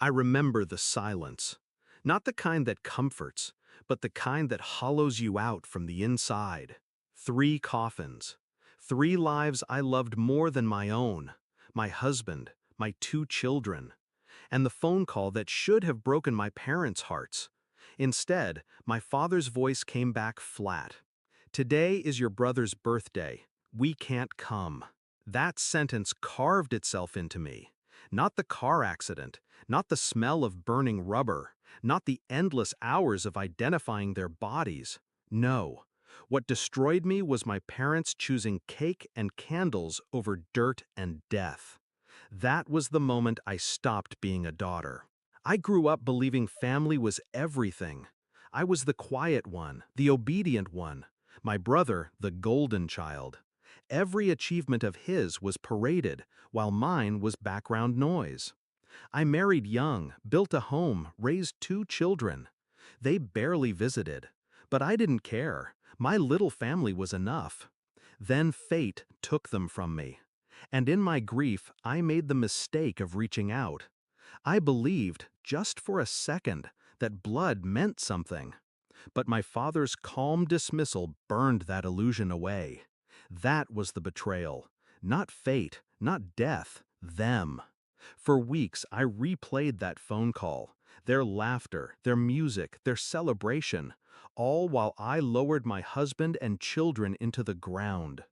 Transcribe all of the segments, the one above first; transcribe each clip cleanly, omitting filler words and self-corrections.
I remember the silence. Not the kind that comforts, but the kind that hollows you out from the inside. 3 coffins. 3 lives I loved more than my own. My husband, my 2 children. And the phone call that should have broken my parents' hearts. Instead, my father's voice came back flat. Today is your brother's birthday. We can't come. That sentence carved itself into me. Not the car accident, not the smell of burning rubber, not the endless hours of identifying their bodies. No. What destroyed me was my parents choosing cake and candles over dirt and death. That was the moment I stopped being a daughter. I grew up believing family was everything. I was the quiet one, the obedient one. My brother, the golden child. Every achievement of his was paraded, while mine was background noise. I married young, built a home, raised 2 children. They barely visited. But I didn't care. My little family was enough. Then fate took them from me. And in my grief, I made the mistake of reaching out. I believed, just for a second, that blood meant something. But my father's calm dismissal burned that illusion away. That was the betrayal. Not fate, not death, them. For weeks, I replayed that phone call, their laughter, their music, their celebration, all while I lowered my husband and children into the ground.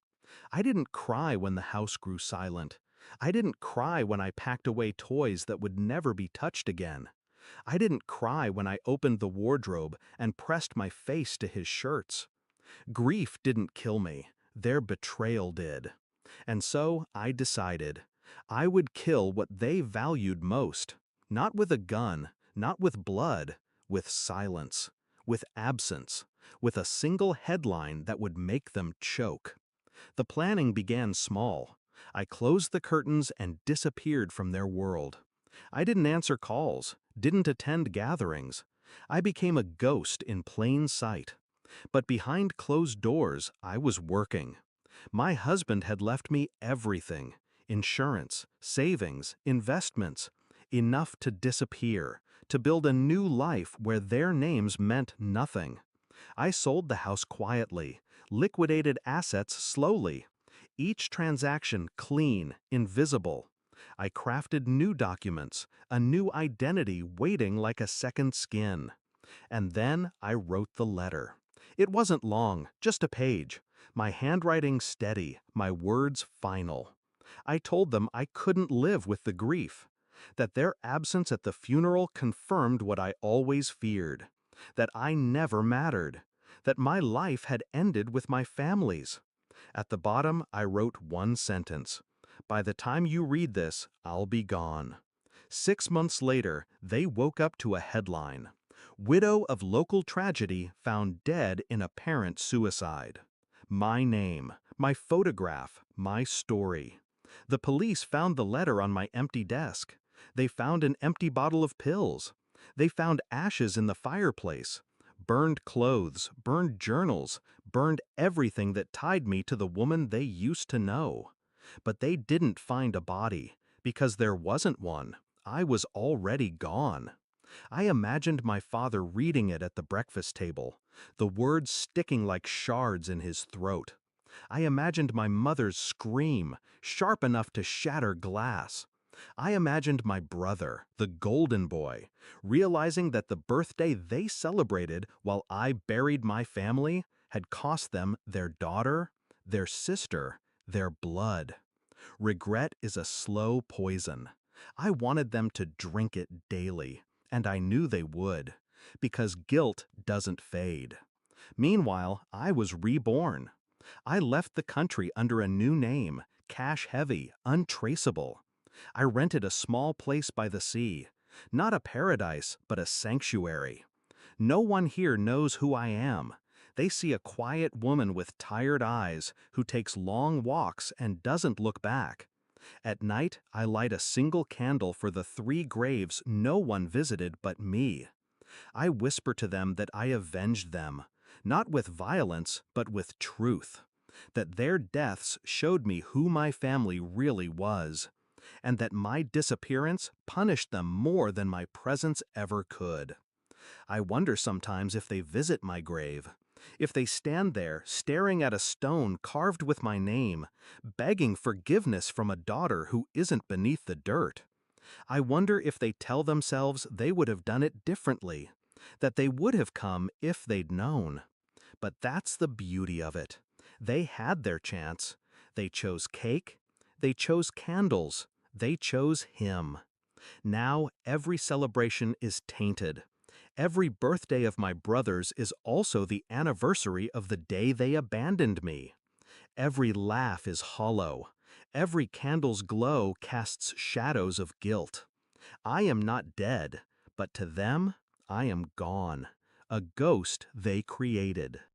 I didn't cry when the house grew silent. I didn't cry when I packed away toys that would never be touched again. I didn't cry when I opened the wardrobe and pressed my face to his shirts. Grief didn't kill me. Their betrayal did. And so I decided I would kill what they valued most. Not with a gun, not with blood, with silence, with absence, with a single headline that would make them choke. The planning began small. I closed the curtains and disappeared from their world. I didn't answer calls, didn't attend gatherings. I became a ghost in plain sight. But behind closed doors, I was working. My husband had left me everything: insurance, savings, investments, enough to disappear, to build a new life where their names meant nothing. I sold the house quietly, liquidated assets slowly, each transaction clean, invisible. I crafted new documents, a new identity waiting like a second skin. And then I wrote the letter. It wasn't long, just a page. My handwriting steady, my words final. I told them I couldn't live with the grief. That their absence at the funeral confirmed what I always feared. That I never mattered. That my life had ended with my family's. At the bottom, I wrote one sentence. By the time you read this, I'll be gone. 6 months later, they woke up to a headline. Widow of local tragedy found dead in apparent suicide. My name, my photograph, my story. The police found the letter on my empty desk. They found an empty bottle of pills. They found ashes in the fireplace. Burned clothes, burned journals, burned everything that tied me to the woman they used to know. But they didn't find a body, because there wasn't one. I was already gone. I imagined my father reading it at the breakfast table, the words sticking like shards in his throat. I imagined my mother's scream, sharp enough to shatter glass. I imagined my brother, the golden boy, realizing that the birthday they celebrated while I buried my family had cost them their daughter, their sister, their blood. Regret is a slow poison. I wanted them to drink it daily, and I knew they would, because guilt doesn't fade. Meanwhile, I was reborn. I left the country under a new name, cash-heavy, untraceable. I rented a small place by the sea, not a paradise, but a sanctuary. No one here knows who I am. They see a quiet woman with tired eyes who takes long walks and doesn't look back. At night, I light a single candle for the 3 graves no one visited but me. I whisper to them that I avenged them, not with violence, but with truth. That their deaths showed me who my family really was. and that my disappearance punished them more than my presence ever could. I wonder sometimes if they visit my grave, if they stand there staring at a stone carved with my name, begging forgiveness from a daughter who isn't beneath the dirt. I wonder if they tell themselves they would have done it differently, that they would have come if they'd known. But that's the beauty of it. They had their chance. They chose cake. They chose candles. They chose him. Now every celebration is tainted. Every birthday of my brothers is also the anniversary of the day they abandoned me. Every laugh is hollow. Every candle's glow casts shadows of guilt. I am not dead, but to them, I am gone, a ghost they created.